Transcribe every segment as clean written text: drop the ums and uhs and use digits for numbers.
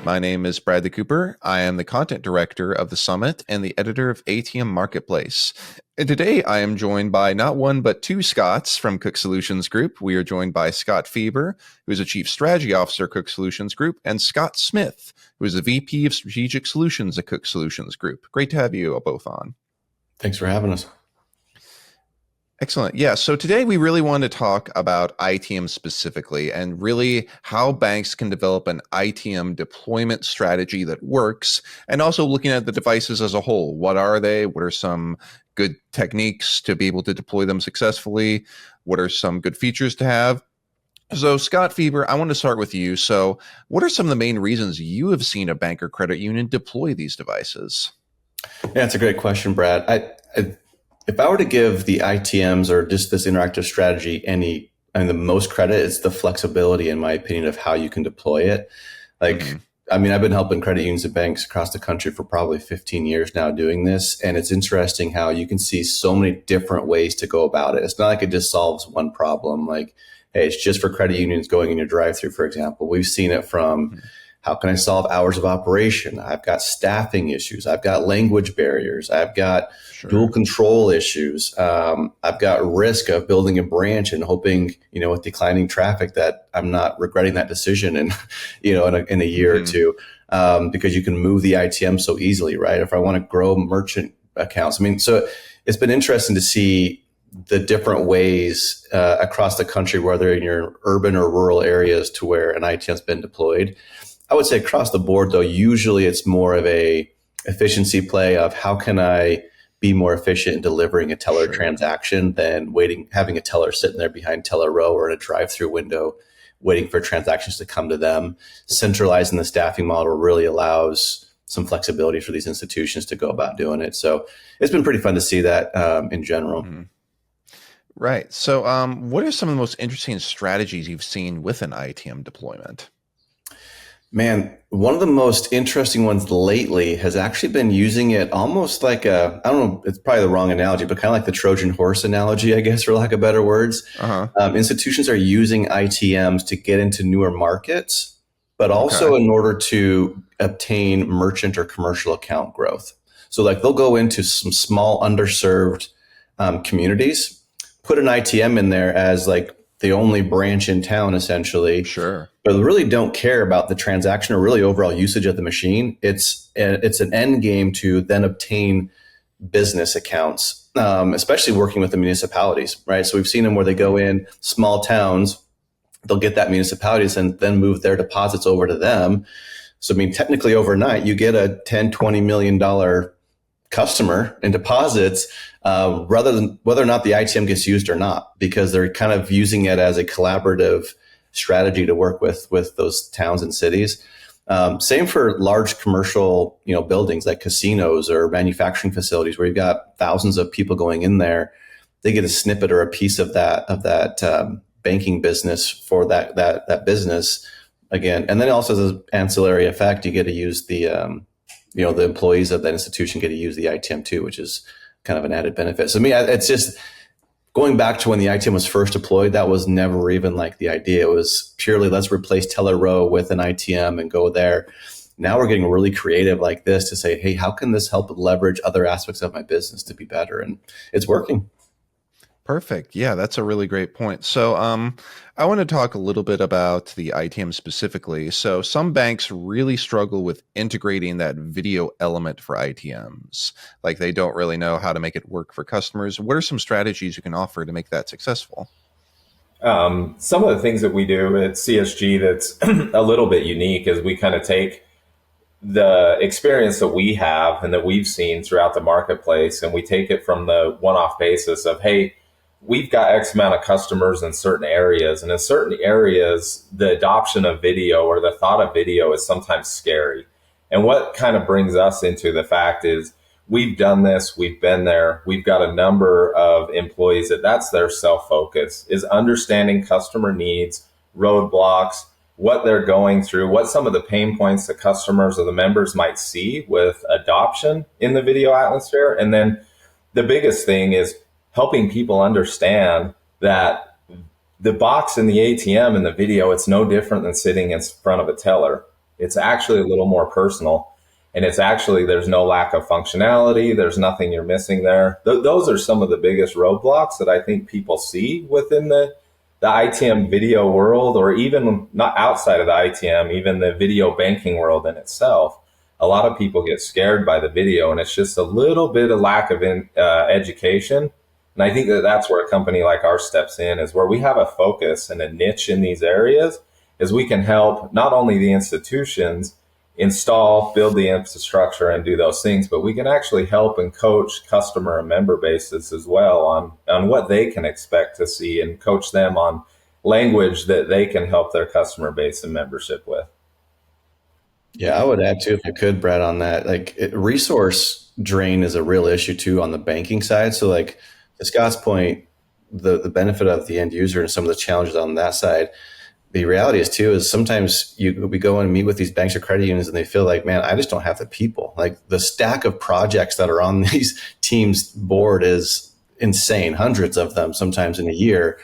My name is Bradley Cooper. I am the content director of the summit and the editor of ATM Marketplace. And today I am joined by not one, but two Scotts from Cook Solutions Group. We are joined by Scott Feber, who is a Chief Strategy Officer at Cook Solutions Group, and Scott Smith, who is the VP of Strategic Solutions at Cook Solutions Group. Great to have you both on. Thanks for having us. Excellent. Yeah. So today we really want to talk about ITM specifically and really how banks can develop an ITM deployment strategy that works, and also looking at the devices as a whole. What are they? What are some good techniques to be able to deploy them successfully? What are some good features to have? So Scott Feber, I want to start with you. So what are some of the main reasons you have seen a bank or credit union deploy these devices? Yeah, that's a great question, Brad. If I were to give the ITMs or just this interactive strategy the most credit, it's the flexibility, in my opinion, of how you can deploy it. I've been helping credit unions and banks across the country for probably 15 years now doing this. And it's interesting how you can see so many different ways to go about it. It's not like it just solves one problem. Like, hey, it's just for credit unions going in your drive-through, for example. We've seen it from how can I solve hours of operation? I've got staffing issues. I've got language barriers. I've got dual control issues. I've got risk of building a branch and hoping, with declining traffic that I'm not regretting that decision in a year or two, because you can move the ITM so easily, right? If I want to grow merchant accounts. So it's been interesting to see the different ways across the country, whether in your urban or rural areas, to where an ITM's been deployed. I would say across the board, though, usually it's more of a efficiency play of how can I be more efficient in delivering a teller transaction than having a teller sitting there behind teller row or in a drive-through window waiting for transactions to come to them. Centralizing the staffing model really allows some flexibility for these institutions to go about doing it. So it's been pretty fun to see that in general. Mm-hmm. Right. So what are some of the most interesting strategies you've seen with an ITM deployment? Man, one of the most interesting ones lately has actually been using it almost like I don't know, it's probably the wrong analogy, but kind of like the Trojan horse analogy, I guess, for lack of better words. Institutions are using ITMs to get into newer markets, but also in order to obtain merchant or commercial account growth. So they'll go into some small underserved communities, put an ITM in there as the only branch in town, essentially. Sure. But really don't care about the transaction or really overall usage of the machine. It's an end game to then obtain business accounts, especially working with the municipalities, right? So we've seen them where they go in small towns, they'll get that municipalities and then move their deposits over to them. So, technically overnight, you get a $10, $20 million customer in deposits, rather than whether or not the ITM gets used or not, because they're kind of using it as a collaborative strategy to work with those towns and cities. Same for large commercial, buildings like casinos or manufacturing facilities where you've got thousands of people going in there. They get a snippet or a piece of that banking business for that business again. And then also as an ancillary effect, you get to use the employees of that institution get to use the ITM too, which is kind of an added benefit. So it's just going back to when the ITM was first deployed, that was never even the idea. It was purely let's replace teller row with an ITM and go there. Now we're getting really creative like this to say, hey, how can this help leverage other aspects of my business to be better? And it's working. Perfect. Yeah, that's a really great point. So I want to talk a little bit about the ITM specifically. So some banks really struggle with integrating that video element for ITMs. They don't really know how to make it work for customers. What are some strategies you can offer to make that successful? Some of the things that we do at CSG that's a little bit unique is we kind of take the experience that we have and that we've seen throughout the marketplace, and we take it from the one-off basis of, hey, we've got X amount of customers in certain areas. And in certain areas, the adoption of video or the thought of video is sometimes scary. And what kind of brings us into the fact is we've done this, we've been there, we've got a number of employees that's their self-focus, is understanding customer needs, roadblocks, what they're going through, what some of the pain points the customers or the members might see with adoption in the video atmosphere. And then the biggest thing is helping people understand that the box in the ATM and the video, it's no different than sitting in front of a teller. It's actually a little more personal. And it's actually, there's no lack of functionality. There's nothing you're missing there. Those are some of the biggest roadblocks that I think people see within the ITM video world, or even not outside of the ITM, even the video banking world in itself. A lot of people get scared by the video, and it's just a little bit of lack of education. And I think that that's where a company like ours steps in, is where we have a focus and a niche in these areas, is we can help not only the institutions install, build the infrastructure and do those things, but we can actually help and coach customer and member bases as well on what they can expect to see, and coach them on language that they can help their customer base and membership with. Yeah, I would add too, if I could, Brad, on that. Resource drain is a real issue too on the banking side. So, like to Scott's point, the benefit of the end user and some of the challenges on that side. The reality is sometimes we go and meet with these banks or credit unions, and they feel like, man, I just don't have the people. Like the stack of projects that are on these teams' board is insane, hundreds of them sometimes in a year.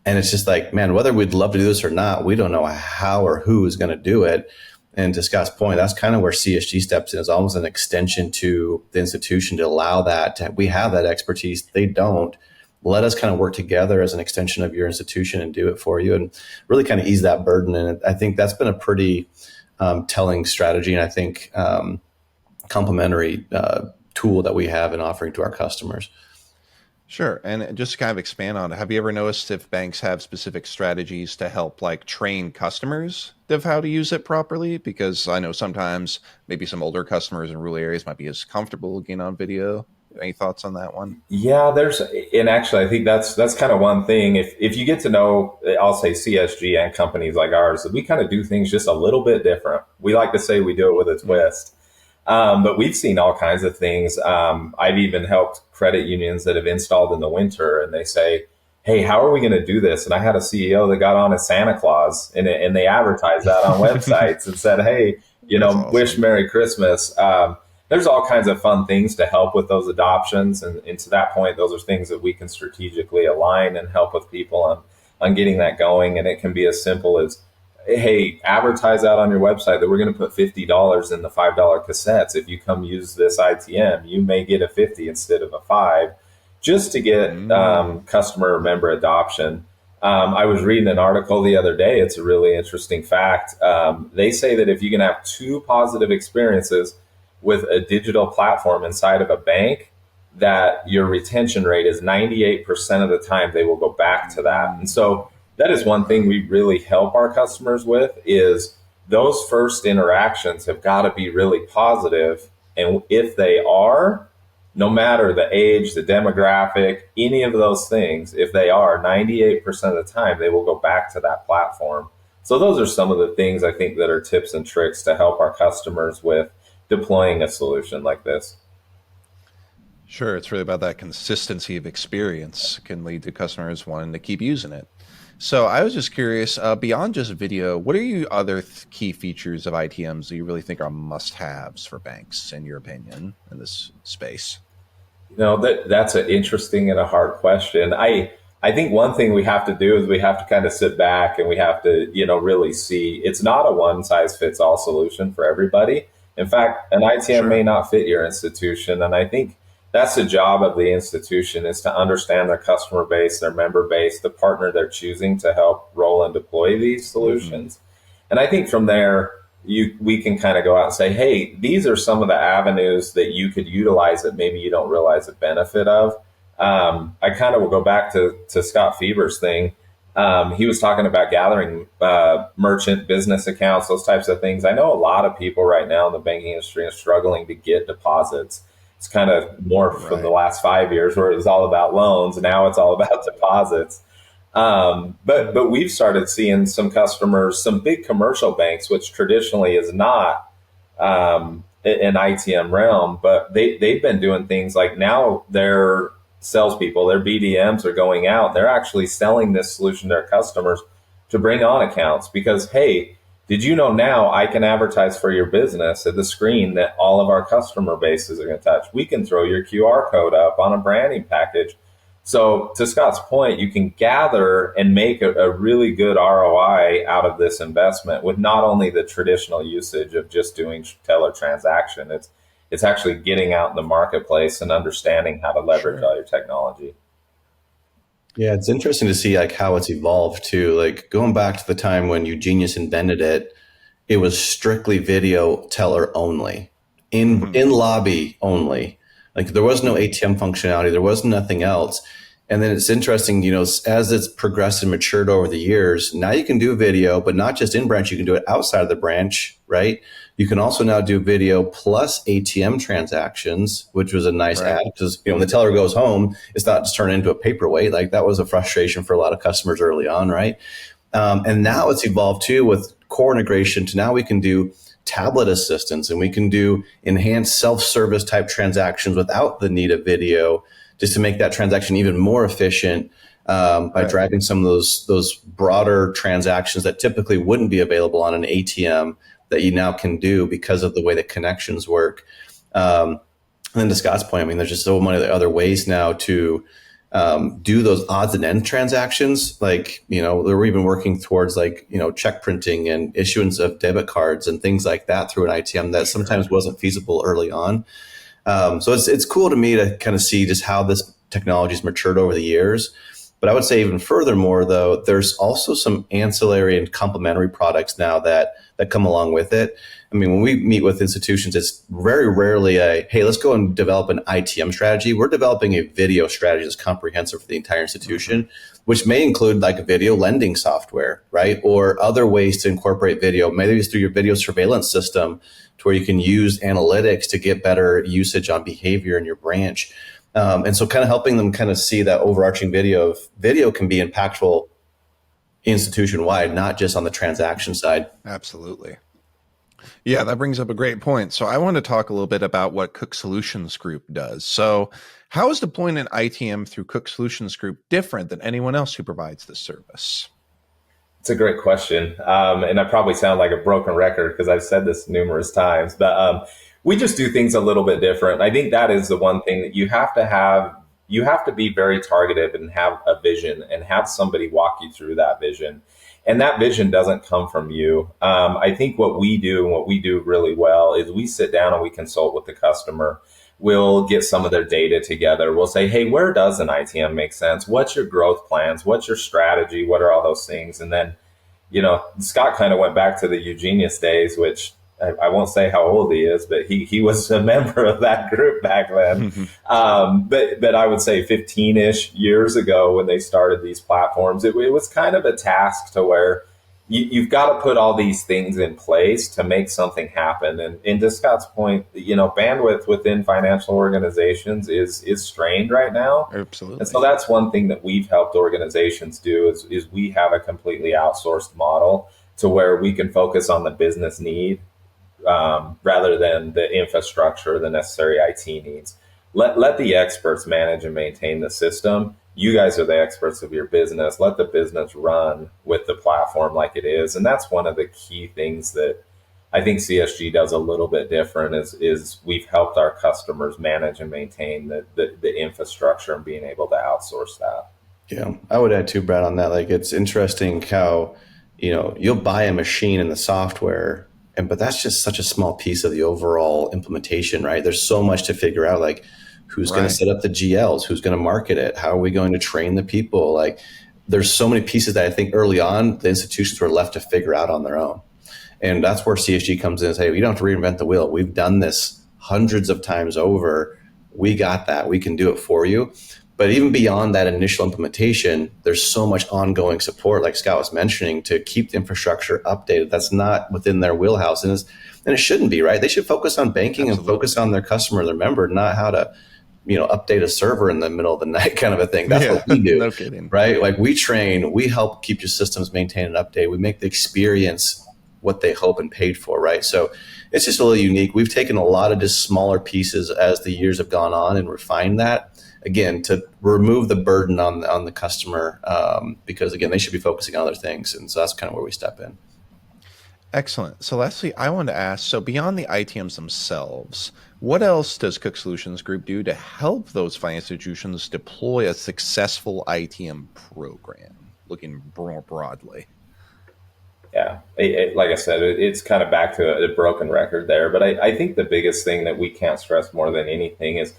And it's just like, man, whether we'd love to do this or not, we don't know how or who is going to do it. And to Scott's point, that's kind of where CSG steps in, is almost an extension to the institution to allow that. We have that expertise. They don't. Let us kind of work together as an extension of your institution and do it for you, and really kind of ease that burden. And I think that's been a pretty telling strategy, and I think complementary tool that we have in offering to our customers. Sure. And just to kind of expand on it, have you ever noticed if banks have specific strategies to help like train customers of how to use it properly? Because I know sometimes maybe some older customers in rural areas might be as comfortable looking on video. Any thoughts on that one? Yeah, and actually, I think that's kind of one thing. If you get to know, I'll say CSG and companies like ours, we kind of do things just a little bit different. We like to say we do it with a twist. But we've seen all kinds of things. I've even helped credit unions that have installed in the winter, and they say, hey, how are we going to do this? And I had a CEO that got on as Santa Claus, and they advertised that on websites and said, hey, Awesome. Wish Merry Christmas. There's all kinds of fun things to help with those adoptions. And to that point, those are things that we can strategically align and help with people on getting that going. And it can be as simple as, hey, advertise out on your website that we're going to put $50 in the $5 cassettes. If you come use this ITM, you may get a 50 instead of a 5, just to get customer or member adoption. I was reading an article the other day. It's a really interesting fact. They say that if you can have 2 positive experiences with a digital platform inside of a bank, that your retention rate is 98% of the time they will go back to that. And so that is one thing we really help our customers with, is those first interactions have got to be really positive. And if they are, no matter the age, the demographic, any of those things, if they are, 98% of the time, they will go back to that platform. So those are some of the things I think that are tips and tricks to help our customers with deploying a solution like this. Sure. It's really about that consistency of experience can lead to customers wanting to keep using it. So I was just curious, beyond just video, what are you other key features of ITMs that you really think are must-haves for banks, in your opinion, in this space? That's an interesting and a hard question. I think one thing we have to do is we have to kind of sit back and we have to, really see it's not a one size fits all solution for everybody. In fact, an ITM may not fit your institution. And I think that's the job of the institution, is to understand their customer base, their member base, the partner they're choosing to help roll and deploy these solutions. And I think from there, we can kind of go out and say, hey, these are some of the avenues that you could utilize that maybe you don't realize the benefit of. I kind of will go back to Scott Fieber's thing. He was talking about gathering merchant business accounts, those types of things. I know a lot of people right now in the banking industry are struggling to get deposits. It's kind of more from the last 5 years where it was all about loans, and now it's all about deposits. But we've started seeing some customers, some big commercial banks, which traditionally is not an ITM realm, but they've been doing things like, now their salespeople, their BDMs are going out. They're actually selling this solution to their customers to bring on accounts, because, hey, did you know now I can advertise for your business at the screen that all of our customer bases are going to touch? We can throw your QR code up on a branding package. So to Scott's point, you can gather and make a really good ROI out of this investment with not only the traditional usage of just doing teller transaction. It's actually getting out in the marketplace and understanding how to leverage Sure. all your technology. Yeah, it's interesting to see like how it's evolved too. Like going back to the time when Eugenius invented it, it was strictly video teller only, Hmm. in lobby only. Like there was no ATM functionality, there was nothing else. And then it's interesting, as it's progressed and matured over the years, now you can do video, but not just in branch, you can do it outside of the branch, right? You can also now do video plus ATM transactions, which was a nice add Right. because when the teller goes home, it's not just turning into a paperweight. Like that was a frustration for a lot of customers early on, right? And now it's evolved too with core integration to now we can do tablet assistance and we can do enhanced self-service type transactions without the need of video just to make that transaction even more efficient by Right. driving some of those broader transactions that typically wouldn't be available on an ATM that you now can do because of the way the connections work. And then to Scott's point, I mean, there's just so many other ways now to do those odds and end transactions. Like, they're even working towards like, check printing and issuance of debit cards and things like that through an ITM that Sure. sometimes wasn't feasible early on. So it's cool to me to kind of see just how this technology's matured over the years. But I would say even furthermore, though, there's also some ancillary and complementary products now that come along with it. I mean, when we meet with institutions, it's very rarely hey, let's go and develop an ITM strategy. We're developing a video strategy that's comprehensive for the entire Hmm. institution, which may include like a video lending software, right? Or other ways to incorporate video. Maybe it's through your video surveillance system to where you can use analytics to get better usage on behavior in your branch. And so kind of helping them kind of see that overarching video can be impactful institution wide, not just on the transaction side. Absolutely. Yeah, that brings up a great point. So I want to talk a little bit about what Cook Solutions Group does. So how is deploying an ITM through Cook Solutions Group different than anyone else who provides this service? It's a great question. And I probably sound like a broken record because I've said this numerous times, but we just do things a little bit different. I think that is the one thing that you have to have. You have to be very targeted and have a vision and have somebody walk you through that vision. And that vision doesn't come from you. I think what we do and what we do really well is we sit down and we consult with the customer. We'll get some of their data together. We'll say, hey, where does an ITM make sense? What's your growth plans? What's your strategy? What are all those things? And then, Scott kind of went back to the Eugenius days, which I won't say how old he is, but he was a member of that group back then. But I would say 15-ish years ago when they started these platforms, it was kind of a task to where you've got to put all these things in place to make something happen. And to Scott's point, bandwidth within financial organizations is strained right now. And Absolutely. so that's one thing that we've helped organizations do is we have a completely outsourced model to where we can focus on the business need rather than the infrastructure, the necessary IT needs. Let the experts manage and maintain the system. You guys are the experts of your business. Let the business run with the platform like it is. And that's one of the key things that I think CSG does a little bit different is we've helped our customers manage and maintain the infrastructure and being able to outsource that. Yeah, I would add too, Brad, on that. Like, it's interesting how, you'll buy a machine and the software, but that's just such a small piece of the overall implementation, right? There's so much to figure out, like who's going to Right. set up the GLs, who's going to market it, how are we going to train the people? Like, there's so many pieces that I think early on the institutions were left to figure out on their own. And that's where CSG comes in and say, we don't have to reinvent the wheel. We've done this hundreds of times over. We got that. We can do it for you. But even beyond that initial implementation, there's so much ongoing support, like Scott was mentioning, to keep the infrastructure updated. That's not within their wheelhouse. And it shouldn't be, right? They should focus on banking and focus Absolutely. on their customer, their member, not how to, update a server in the middle of the night kind of a thing. That's Yeah, what we do, no kidding. right? Like we train, we help keep your systems maintained and updated. We make the experience what they hope and paid for, right? So it's just a little unique. We've taken a lot of just smaller pieces as the years have gone on and refined that again to remove the burden on the customer because again they should be focusing on other things, and so that's kind of where we step in. Excellent. So lastly, I wanted to ask, so beyond the ITMs themselves, What else does Cook Solutions Group do to help those financial institutions deploy a successful ITM program, looking more broadly? Yeah, like I said, it's kind of back to a broken record there. But I think the biggest thing that we can't stress more than anything is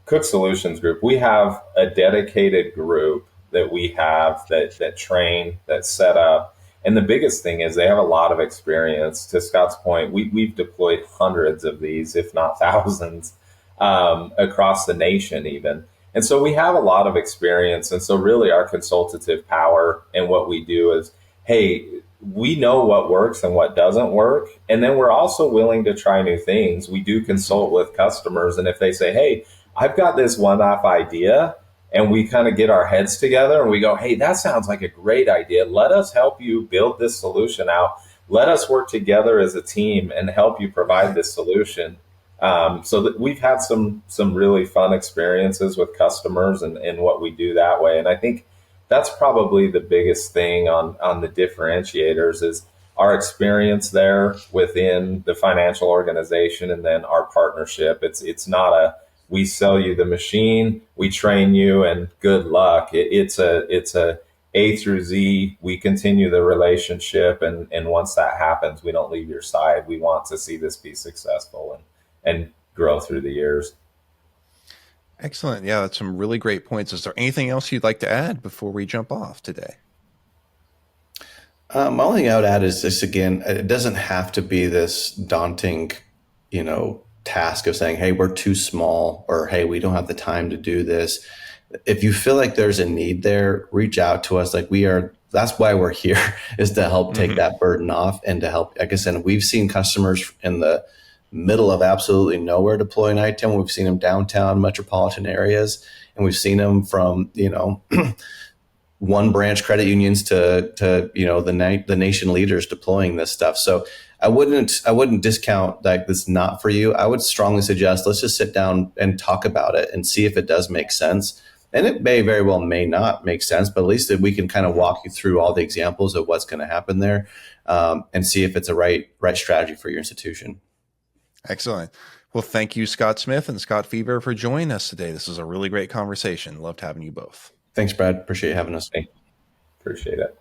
Cook Solutions Group. We have a dedicated group that we have that train, that set up. And the biggest thing is they have a lot of experience. To Scott's point, we've deployed hundreds of these, if not thousands, across the nation, even. And so we have a lot of experience. And so, really, our consultative power and what we do is, hey, we know what works and what doesn't work. And then we're also willing to try new things. We do consult with customers. And if they say, hey, I've got this one off idea, and we kind of get our heads together and we go, hey, that sounds like a great idea. Let us help you build this solution out. Let us work together as a team and help you provide this solution. So that we've had some really fun experiences with customers and what we do that way. And I think that's probably the biggest thing on the differentiators is our experience there within the financial organization, and then our partnership. It's not a we sell you the machine, we train you, and good luck. It's A through Z. We continue the relationship, and once that happens, we don't leave your side. We want to see this be successful and grow through the years. Excellent. Yeah, that's some really great points. Is there anything else you'd like to add before we jump off today? My only thing I would add is this again, it doesn't have to be this daunting, task of saying, hey, we're too small, or hey, we don't have the time to do this. If you feel like there's a need there, reach out to us. That's why we're here, is to help take that burden off and to help. Like I said, we've seen customers in the middle of absolutely nowhere deploy an ITM. We've seen them downtown metropolitan areas, and we've seen them from, one branch credit unions to the nation leaders deploying this stuff. So I wouldn't discount that this is not for you. I would strongly suggest let's just sit down and talk about it and see if it does make sense. And it may not make sense, but at least that we can kind of walk you through all the examples of what's going to happen there, and see if it's a right strategy for your institution. Excellent. Well, thank you, Scott Smith and Scott Fever, for joining us today. This was a really great conversation. Loved having you both. Thanks, Brad. Appreciate having us. Appreciate it.